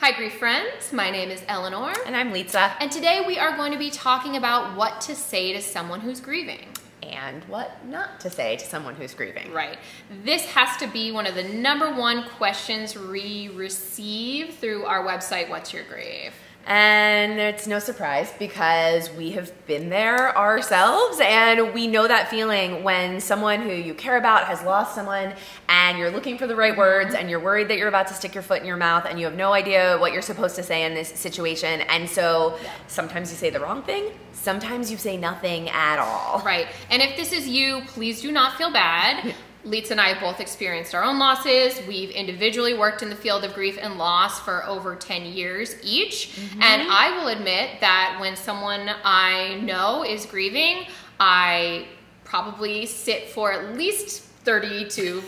Hi Grief friends, my name is Eleanor. And I'm Lisa. And today we are going to be talking about what to say to someone who's grieving. And what not to say to someone who's grieving. Right. This has to be one of the #1 questions we receive through our website, What's Your Grief? And it's no surprise because we have been there ourselves and we know that feeling when someone who you care about has lost someone and you're looking for the right words and you're worried that you're about to stick your foot in your mouth and you have no idea what you're supposed to say in this situation. And so sometimes you say the wrong thing, sometimes you say nothing at all. Right. And if this is you, please do not feel bad. Lisa and I have both experienced our own losses. We've individually worked in the field of grief and loss for over 10 years each. And I will admit that when someone I know is grieving, I probably sit for at least 30 to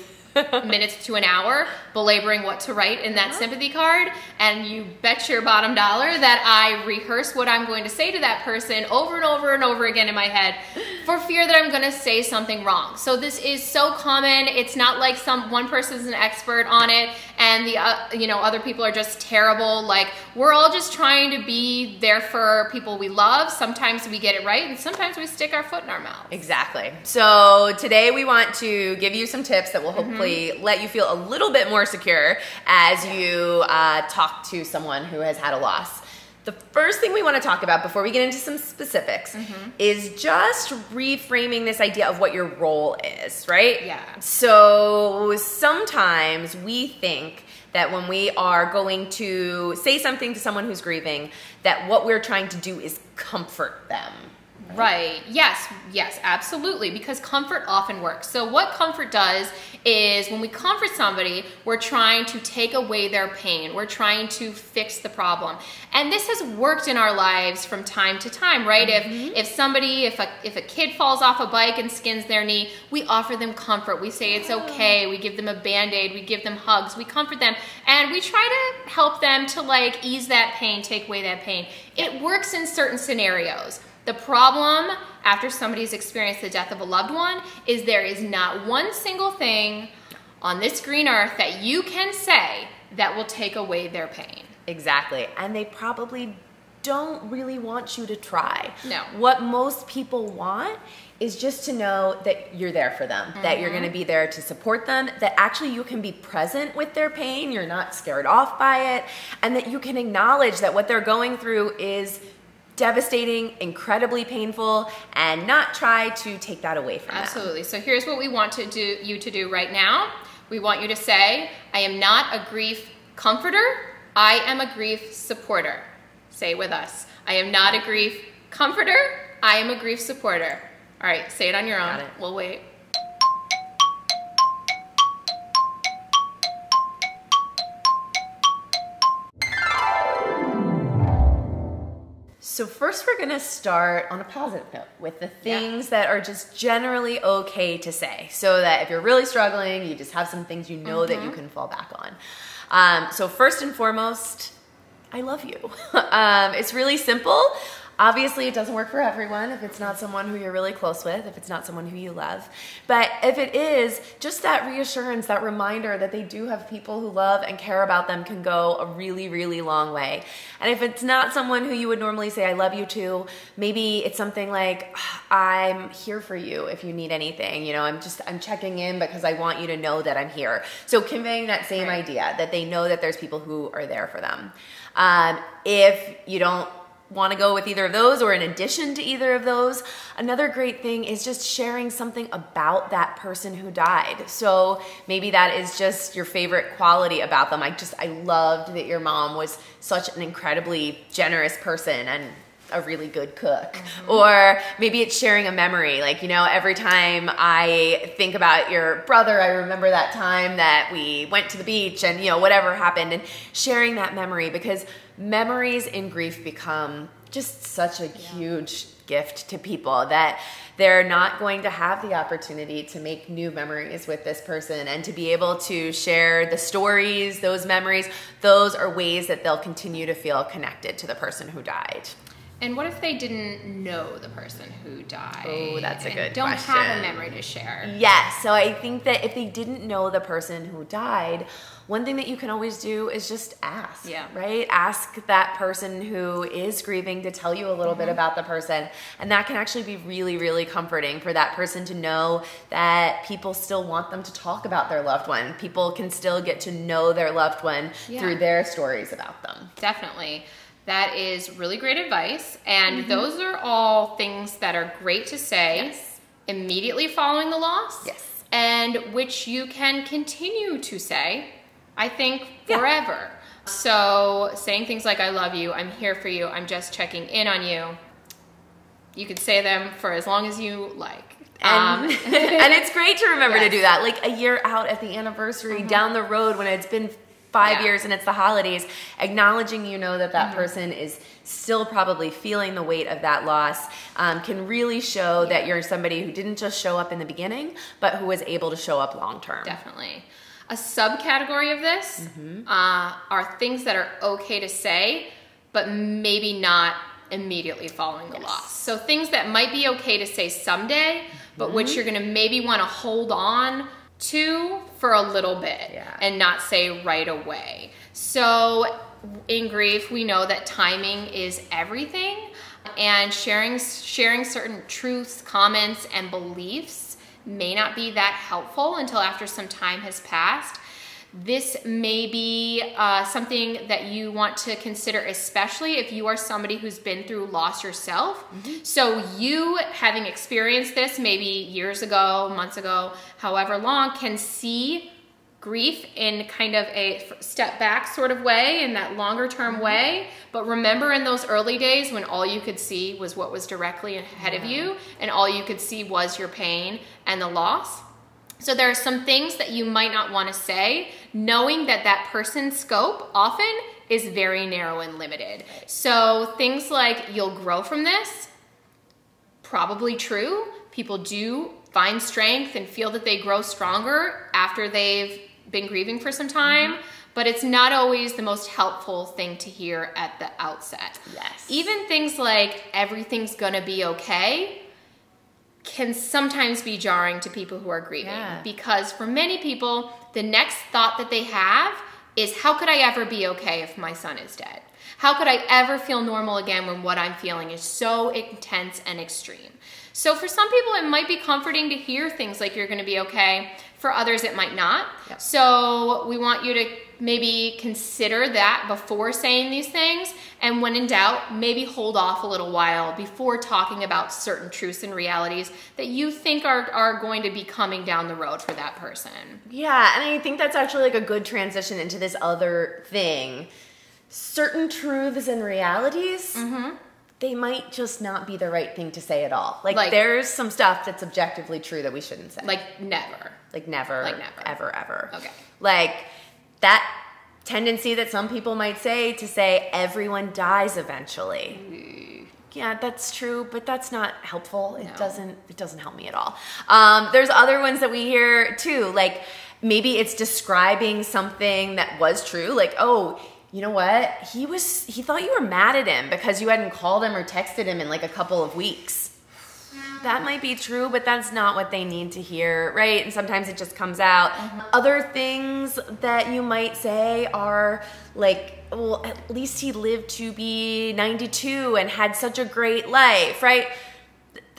minutes to an hour belaboring what to write in that sympathy card, and you bet your bottom dollar that I rehearse what I'm going to say to that person over and over and over again in my head for fear that I'm going to say something wrong. So this is so common. It's not like one person's an expert on it and the other people are just terrible. Like, we're all just trying to be there for people we love. Sometimes we get it right and sometimes we stick our foot in our mouth. Exactly. So today we want to give you some tips that will hopefully let you feel a little bit more secure as you talk to someone who has had a loss. The first thing we want to talk about before we get into some specifics is just reframing this idea of what your role is, right? Yeah. So sometimes we think that when we are going to say something to someone who's grieving, that what we're trying to do is comfort them. Right. Yes, absolutely. Because comfort often works. So what comfort does is when we comfort somebody, we're trying to take away their pain. We're trying to fix the problem. And this has worked in our lives from time to time, right? If a kid falls off a bike and skins their knee, we offer them comfort. We say it's okay. We give them a Band-Aid. We give them hugs. We comfort them. And we try to help them to ease that pain, take away that pain. It works in certain scenarios. The problem after somebody's experienced the death of a loved one is there is not one single thing on this green earth that you can say that will take away their pain. Exactly. And they probably don't really want you to try. No. What most people want is just to know that you're there for them, that you're going to be there to support them, that actually you can be present with their pain, you're not scared off by it, and that you can acknowledge that what they're going through is devastating, incredibly painful, and not try to take that away from them. Absolutely. So here's what we want you to do right now. We want you to say, I am not a grief comforter, I am a grief supporter. Say it with us. I am not a grief comforter, I am a grief supporter. All right, say it on your own. Got it. We'll wait. So first we're gonna start on a positive note with the things that are just generally okay to say, so that if you're really struggling, you just have some things you know that you can fall back on. So first and foremost, I love you. It's really simple. Obviously, it doesn't work for everyone if it's not someone who you're really close with, if it's not someone who you love. But if it is, just that reassurance, that reminder that they do have people who love and care about them can go a really, really long way. And if it's not someone who you would normally say, I love you to, maybe it's something like, I'm here for you if you need anything. I'm checking in because I want you to know that I'm here. So conveying that same idea, that they know that there's people who are there for them. If you don't want to go with either of those, or in addition to either of those, another great thing is just sharing something about that person who died. So maybe that is just your favorite quality about them. I loved that your mom was such an incredibly generous person and a really good cook. Or maybe it's sharing a memory. Every time I think about your brother, I remember that time that we went to the beach and, whatever happened, and sharing that memory, because memories in grief become just such a huge gift to people that they're not going to have the opportunity to make new memories with this person and to be able to share the stories, those memories. Those are ways that they'll continue to feel connected to the person who died. And what if they didn't know the person who died? Oh, that's a good don't question. have a memory to share. Yes. So I think that if they didn't know the person who died, one thing that you can always do is just ask, right? Ask that person who is grieving to tell you a little bit about the person. And that can actually be really, really comforting for that person to know that people still want them to talk about their loved one. People can still get to know their loved one through their stories about them. Definitely. That is really great advice. And those are all things that are great to say immediately following the loss. Yes. And which you can continue to say, I think, forever. So saying things like, I love you, I'm here for you, I'm just checking in on you. You can say them for as long as you like. And it's great to remember to do that. Like a year out at the anniversary, down the road when it's been 5 years and it's the holidays, acknowledging that that person is still probably feeling the weight of that loss can really show that you're somebody who didn't just show up in the beginning, but who was able to show up long term. Definitely. A subcategory of this are things that are okay to say, but maybe not immediately following the loss. So things that might be okay to say someday, but which you're going to maybe want to hold on to for a little bit and not say right away. So in grief, we know that timing is everything, and sharing certain truths, comments, and beliefs may not be that helpful until after some time has passed. This may be something that you want to consider, especially if you are somebody who's been through loss yourself. So you, having experienced this maybe years ago, months ago, however long, can see grief in kind of a step back sort of way, in that longer term way. But remember, in those early days when all you could see was what was directly ahead of you, and all you could see was your pain and the loss. So there are some things that you might not want to say, knowing that that person's scope often is very narrow and limited. So things like, you'll grow from this, probably true. People do find strength and feel that they grow stronger after they've been grieving for some time, but it's not always the most helpful thing to hear at the outset. Yes. Even things like, everything's gonna be okay, can sometimes be jarring to people who are grieving, because for many people, the next thought that they have is, how could I ever be okay if my son is dead? How could I ever feel normal again when what I'm feeling is so intense and extreme? So for some people, it might be comforting to hear things like, you're gonna be okay. For others, it might not. So we want you to maybe consider that before saying these things, and when in doubt, maybe hold off a little while before talking about certain truths and realities that you think are going to be coming down the road for that person. Yeah, and I think that's actually like a good transition into this other thing. Certain truths and realities, they might just not be the right thing to say at all. Like there's some stuff that's objectively true that we shouldn't say. Like never. Like never. Like never. Ever, ever. Okay. Like that tendency that some people might say to say, everyone dies eventually. Yeah, that's true, but that's not helpful. It doesn't help me at all. There's other ones that we hear too, like maybe it's describing something that was true, like, oh, you know what? He thought you were mad at him because you hadn't called him or texted him in like a couple of weeks. That might be true, but that's not what they need to hear, right? And sometimes it just comes out. Other things that you might say are like, well, at least he lived to be 92 and had such a great life, right?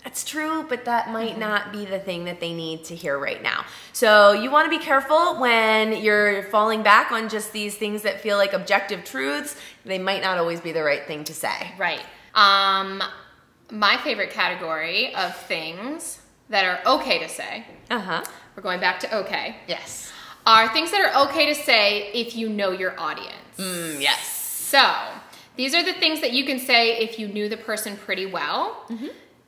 That's true, but that might not be the thing that they need to hear right now. So you want to be careful when you're falling back on just these things that feel like objective truths. They might not always be the right thing to say. Right. My favorite category of things that are okay to say, we're going back to okay. Yes. Are things that are okay to say if you know your audience. Yes. So these are the things that you can say if you knew the person pretty well.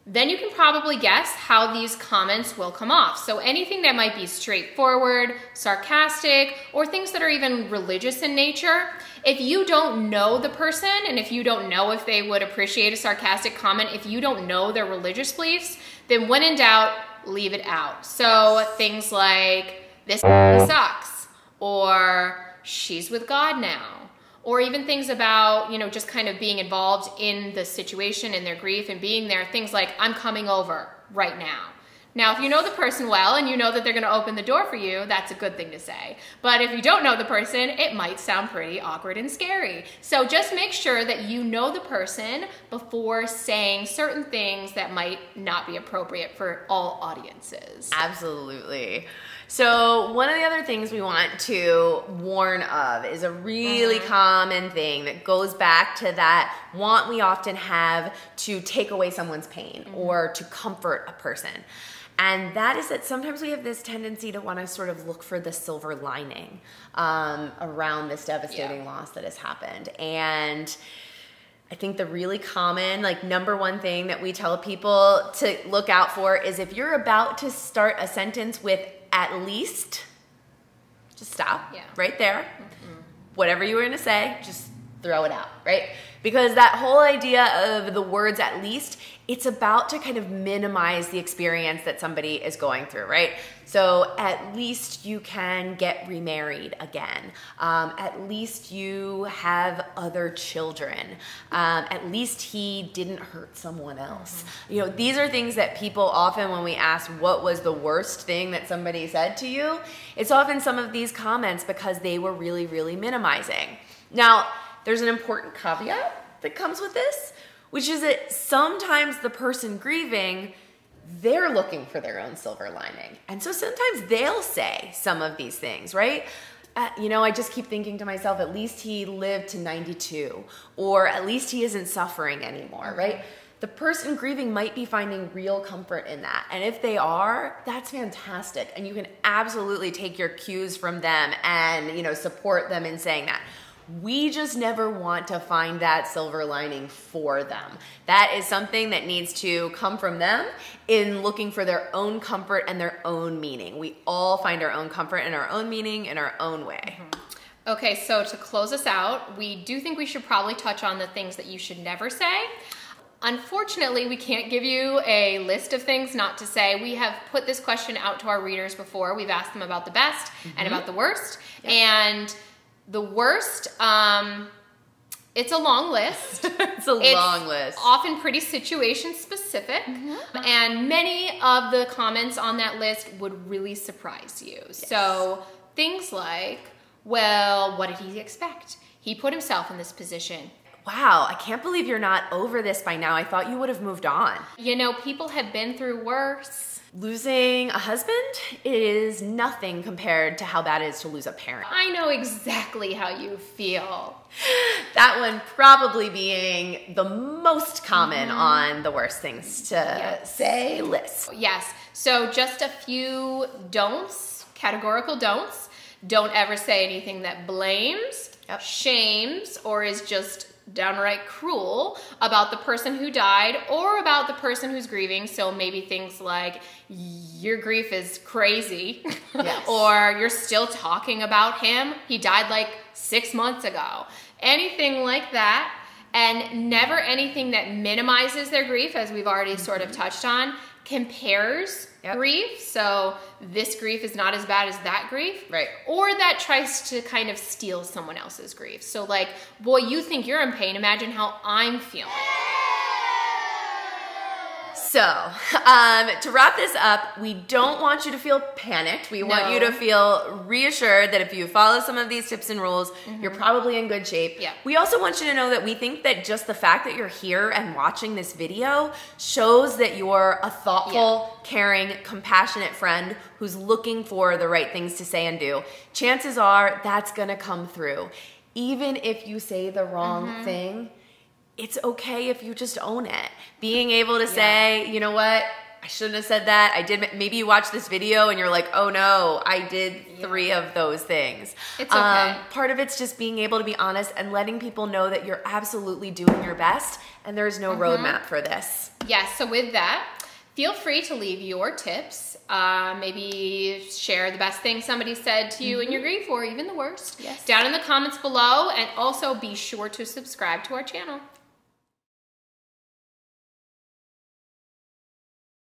Then you can probably guess how these comments will come off. So anything that might be straightforward, sarcastic, or things that are even religious in nature, if you don't know the person, and if you don't know if they would appreciate a sarcastic comment, if you don't know their religious beliefs, then when in doubt, leave it out. So things like, this sucks, or she's with God now, or even things about, you know, just kind of being involved in the situation and their grief and being there. Things like, I'm coming over right now. Now, if you know the person well and you know that they're going to open the door for you, that's a good thing to say. But if you don't know the person, it might sound pretty awkward and scary. So just make sure that you know the person before saying certain things that might not be appropriate for all audiences. Absolutely. So one of the other things we want to warn of is a really common thing that goes back to that want we often have to take away someone's pain or to comfort a person. And that is that sometimes we have this tendency to want to sort of look for the silver lining around this devastating loss that has happened. And I think the really common, like, number one thing that we tell people to look out for is if you're about to start a sentence with at least, just stop right there. Whatever you were going to say, just throw it out, right? Because that whole idea of the words at least, it's about to kind of minimize the experience that somebody is going through, right? So at least you can get remarried again. At least you have other children. At least he didn't hurt someone else. You know, these are things that people often, when we ask what was the worst thing that somebody said to you, it's often some of these comments because they were really, really minimizing. Now, there's an important caveat that comes with this, which is that sometimes the person grieving, they're looking for their own silver lining. And so sometimes they'll say some of these things, right? You know, I just keep thinking to myself, at least he lived to 92, or at least he isn't suffering anymore, right? The person grieving might be finding real comfort in that. And if they are, that's fantastic. And you can absolutely take your cues from them and, you know, support them in saying that. We just never want to find that silver lining for them. That is something that needs to come from them in looking for their own comfort and their own meaning. We all find our own comfort and our own meaning in our own way. Okay, so to close us out, we do think we should probably touch on the things that you should never say. Unfortunately, we can't give you a list of things not to say. We have put this question out to our readers before. We've asked them about the best and about the worst. And the worst, it's a long list. It's a long list. Often pretty situation specific. And many of the comments on that list would really surprise you. Yes. So things like, well, what did he expect? He put himself in this position. Wow, I can't believe you're not over this by now. I thought you would have moved on. You know, people have been through worse. Losing a husband is nothing compared to how bad it is to lose a parent. I know exactly how you feel. That one probably being the most common on the worst things to say list. Yes, so just a few don'ts, categorical don'ts. Don't ever say anything that blames, shames, or is just downright cruel about the person who died or about the person who's grieving. So maybe things like, your grief is crazy, or you're still talking about him. He died like 6 months ago. Anything like that. And never anything that minimizes their grief, as we've already sort of touched on. Compares grief, so this grief is not as bad as that grief, right? Or that tries to kind of steal someone else's grief. So like, boy, you think you're in pain, imagine how I'm feeling. So, to wrap this up, we don't want you to feel panicked. We want you to feel reassured that if you follow some of these tips and rules, you're probably in good shape. Yeah. We also want you to know that we think that just the fact that you're here and watching this video shows that you're a thoughtful, caring, compassionate friend who's looking for the right things to say and do. Chances are that's going to come through. Even if you say the wrong thing, it's okay if you just own it. Being able to say, you know what, I shouldn't have said that. I did. Maybe you watch this video and you're like, oh no, I did 3 of those things. It's okay. Part of it's just being able to be honest and letting people know that you're absolutely doing your best and there's no roadmap for this. Yes, so with that, feel free to leave your tips. Maybe share the best thing somebody said to you in your grief, or even the worst, down in the comments below. And also be sure to subscribe to our channel.